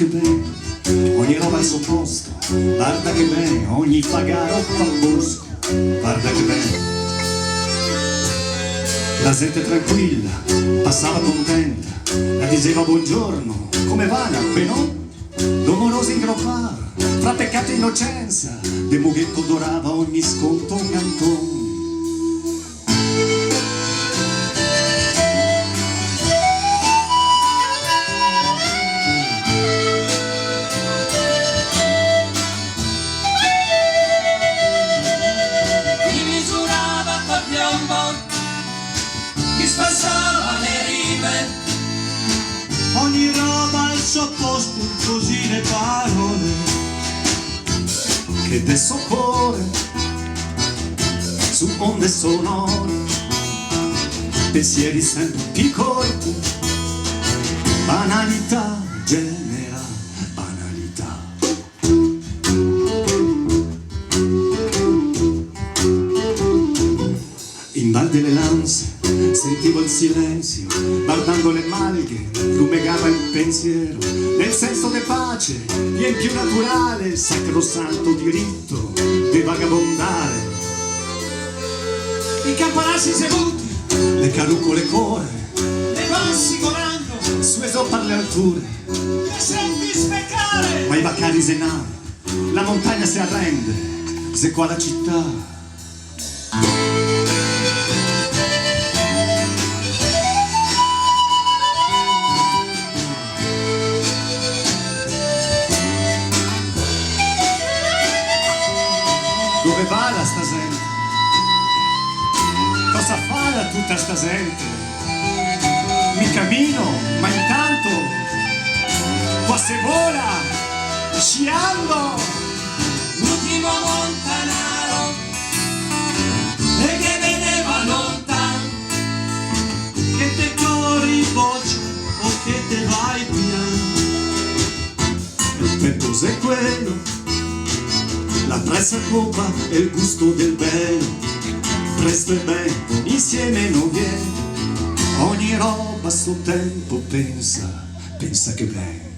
che bene, ogni roba al suo posto, guarda che bene, ogni fagaro fa bosco, guarda che bene. La gente tranquilla, passava contenta, la diceva buongiorno, come va la penò? Doloroso ingropar, fra peccato e innocenza, de mughetto dorava ogni sconto cantone. Chi spassava le rive, ogni roba al suo posto, così le parole Che de soccorre su onde sonore, pensieri sempre corti, banalità genera banalità. In Val delle Lanze sentivo il silenzio, guardando le malghe, rumegava il pensiero, nel senso de pace, vien più naturale, il sacrosanto diritto di vagabondare. i campanassi seduti, Le carucole core, le passi volando, su per le alture, le senti speccare. ma i vaccari se nave, la montagna si arrende, se qua la città. Dove va la sta gente? Cosa fa la tutta sta gente? Mi cammino, ma intanto qua se vola, sciando. l'ultimo montanaro e che vedeva lontan, Che te corri voce o che te vai piano. Il tempo è quello, la prezza copa e il gusto del bello. Presto e bene, insieme non viene, ogni roba a suo tempo pensa che bene.